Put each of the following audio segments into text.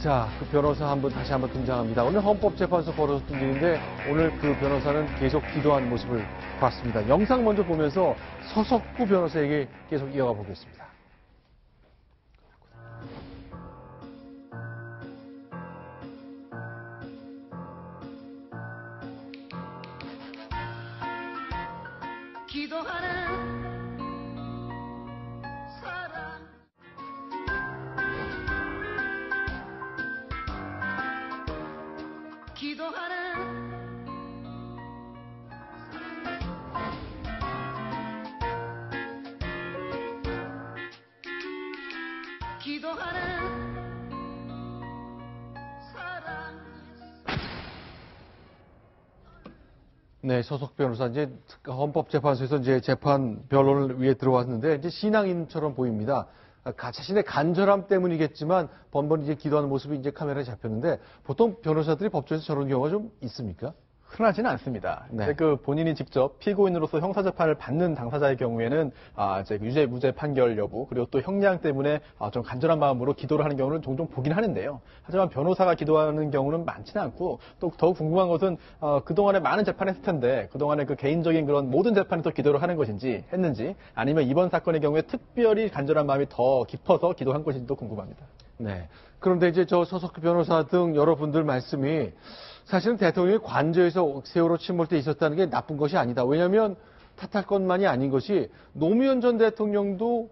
자, 그 변호사 다시 한번 등장합니다. 오늘 헌법재판소 벌어졌던 일인데 오늘 그 변호사는 계속 기도한 모습을 봤습니다. 영상 먼저 보면서 서석구 변호사에게 계속 이어가 보겠습니다. 기도하는 사람 기도하는 네, 서석 변호사 이제 헌법재판소에서 이제 재판 변론을 위해 들어왔는데 이제 신앙인처럼 보입니다. 자신의 간절함 때문이겠지만 번번이 이제 기도하는 모습이 이제 카메라에 잡혔는데 보통 변호사들이 법정에서 저런 경우가 좀 있습니까? 흔하지는 않습니다. 네. 그 본인이 직접 피고인으로서 형사재판을 받는 당사자의 경우에는 이제 유죄, 무죄 판결 여부, 그리고 또 형량 때문에 좀 간절한 마음으로 기도를 하는 경우는 종종 보긴 하는데요. 하지만 변호사가 기도하는 경우는 많지는 않고, 또 더욱 궁금한 것은 그동안에 많은 재판했을 텐데 그동안에 그 개인적인 그런 모든 재판에서 기도를 하는 것인지 했는지, 아니면 이번 사건의 경우에 특별히 간절한 마음이 더 깊어서 기도한 것인지도 궁금합니다. 네. 그런데 이제 저 서석구 변호사 등 여러분들 말씀이 사실은 대통령이 관저에서 세월호 침몰 때 있었다는 게 나쁜 것이 아니다. 왜냐하면 탓할 것만이 아닌 것이 노무현 전 대통령도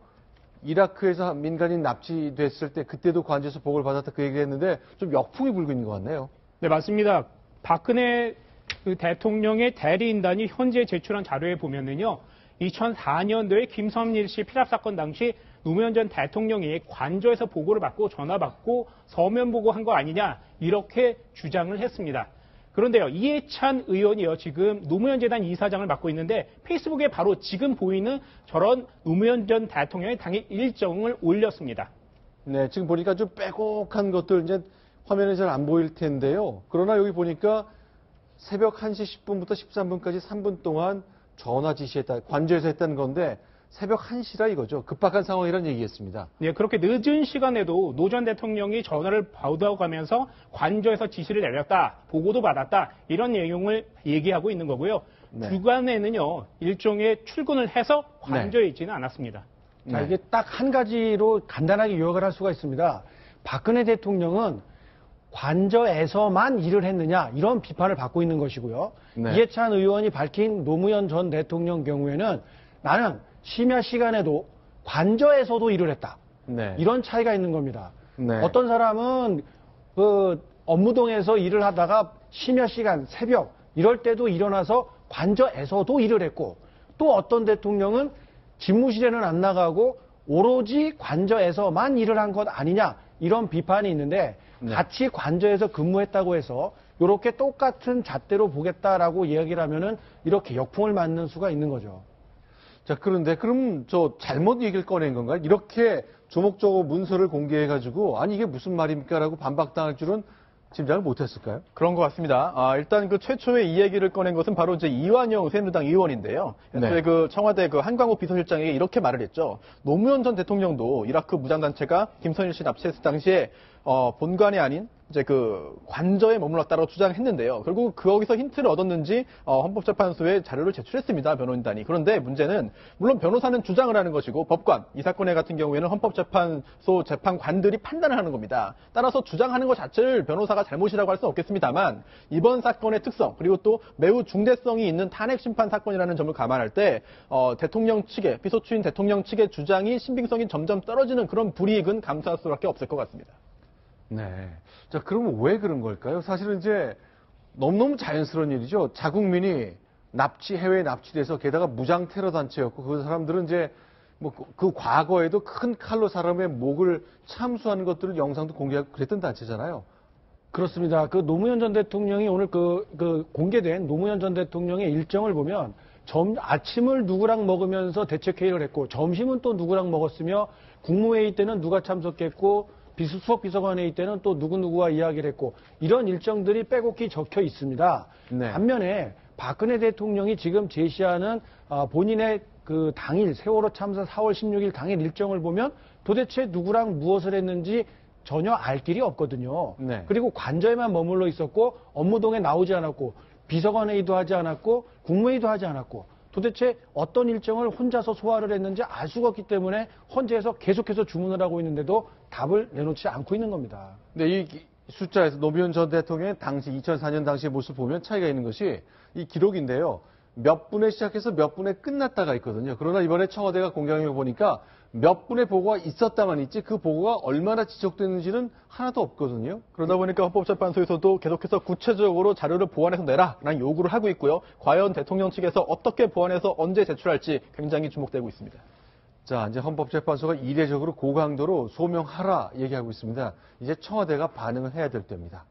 이라크에서 민간인 납치됐을 때 그때도 관저에서 복을 받았다 그 얘기를 했는데 좀 역풍이 불고 있는 것 같네요. 네, 맞습니다. 박근혜 그 대통령의 대리인단이 현재 제출한 자료에 보면은요, 2004년도에 김선일 씨 피랍 사건 당시 노무현 전 대통령이 관저에서 보고를 받고 전화 받고 서면 보고한 거 아니냐 이렇게 주장을 했습니다. 그런데요, 이해찬 의원이요, 지금 노무현 재단 이사장을 맡고 있는데 페이스북에 바로 지금 보이는 저런 노무현 전 대통령의 당일 일정을 올렸습니다. 네, 지금 보니까 좀 빼곡한 것들 이제 화면에 잘 안 보일 텐데요. 그러나 여기 보니까 새벽 1시 10분부터 13분까지 3분 동안 전화 지시했다, 관저에서 했다는 건데 새벽 1시라 이거죠. 급박한 상황이라는 얘기였습니다. 네, 그렇게 늦은 시간에도 노 전 대통령이 전화를 받아가면서 관저에서 지시를 내렸다, 보고도 받았다, 이런 내용을 얘기하고 있는 거고요. 네. 주간에는요, 일종의 출근을 해서 관저에 있지는 않았습니다. 자, 이게 딱 한 가지로 간단하게 요약을 할 수가 있습니다. 박근혜 대통령은 관저에서만 일을 했느냐, 이런 비판을 받고 있는 것이고요. 네. 이해찬 의원이 밝힌 노무현 전 대통령 경우에는 나는 심야 시간에도 관저에서도 일을 했다. 네. 이런 차이가 있는 겁니다. 네. 어떤 사람은 그 업무동에서 일을 하다가 심야 시간, 새벽 이럴 때도 일어나서 관저에서도 일을 했고, 또 어떤 대통령은 집무실에는 안 나가고 오로지 관저에서만 일을 한 것 아니냐, 이런 비판이 있는데, 네. 같이 관저에서 근무했다고 해서 이렇게 똑같은 잣대로 보겠다라고 이야기를 하면은 이렇게 역풍을 맞는 수가 있는 거죠. 자, 그런데 그럼 저 잘못 얘기를 꺼낸 건가요? 이렇게 조목조목 문서를 공개해가지고 아니 이게 무슨 말입니까라고 반박당할 줄은 짐작을 못했을까요? 그런 것 같습니다. 일단 그 최초의 이 얘기를 꺼낸 것은 바로 이제 이완영 새누리당 의원인데요. 네. 그 청와대 그 한광호 비서실장에게 이렇게 말을 했죠. 노무현 전 대통령도 이라크 무장단체가 김선일 씨 납치했을 당시에 본관이 아닌 이제 그 관저에 머물렀다고 주장했는데요. 결국 거기서 힌트를 얻었는지 헌법재판소에 자료를 제출했습니다. 변호인단이. 그런데 문제는 물론 변호사는 주장을 하는 것이고 법관, 이 사건의 같은 경우에는 헌법재판소 재판관들이 판단을 하는 겁니다. 따라서 주장하는 것 자체를 변호사가 잘못이라고 할 수는 없겠습니다만 이번 사건의 특성, 그리고 또 매우 중대성이 있는 탄핵심판 사건이라는 점을 감안할 때 대통령 측의, 비서추인 대통령 측의 주장이 신빙성이 점점 떨어지는 그런 불이익은 감수할 수밖에 없을 것 같습니다. 네. 자, 그러면 왜 그런 걸까요? 사실은 이제 너무너무 자연스러운 일이죠. 자국민이 해외에 납치돼서 게다가 무장 테러 단체였고 그 사람들은 이제 뭐 그 과거에도 큰 칼로 사람의 목을 참수하는 것들을 영상도 공개하고 그랬던 단체잖아요. 그렇습니다. 그 노무현 전 대통령이 오늘 그 공개된 노무현 전 대통령의 일정을 보면 아침을 누구랑 먹으면서 대책회의를 했고 점심은 또 누구랑 먹었으며 국무회의 때는 누가 참석했고 수석 비서관회의 때는 또 누구누구와 이야기를 했고 이런 일정들이 빼곡히 적혀 있습니다. 네. 반면에 박근혜 대통령이 지금 제시하는 본인의 그 당일 세월호 참사 4월 16일 당일 일정을 보면 도대체 누구랑 무엇을 했는지 전혀 알 길이 없거든요. 네. 그리고 관저에만 머물러 있었고 업무동에 나오지 않았고 비서관 회의도 하지 않았고 국무회의도 하지 않았고 도대체 어떤 일정을 혼자서 소화를 했는지 알 수가 없기 때문에 헌재에서 계속해서 주문을 하고 있는데도 답을 내놓지 않고 있는 겁니다. 네, 이 숫자에서 노무현 전 대통령의 당시 2004년 당시의 모습 보면 차이가 있는 것이 이 기록인데요. 몇 분에 시작해서 몇 분에 끝났다가 있거든요. 그러나 이번에 청와대가 공개해 보니까 몇 분의 보고가 있었다만 있지 그 보고가 얼마나 지속됐는지는 하나도 없거든요. 그러다 보니까 헌법재판소에서도 계속해서 구체적으로 자료를 보완해서 내라라는 요구를 하고 있고요. 과연 대통령 측에서 어떻게 보완해서 언제 제출할지 굉장히 주목되고 있습니다. 자, 이제 헌법재판소가 이례적으로 고강도로 소명하라 얘기하고 있습니다. 이제 청와대가 반응을 해야 될 때입니다.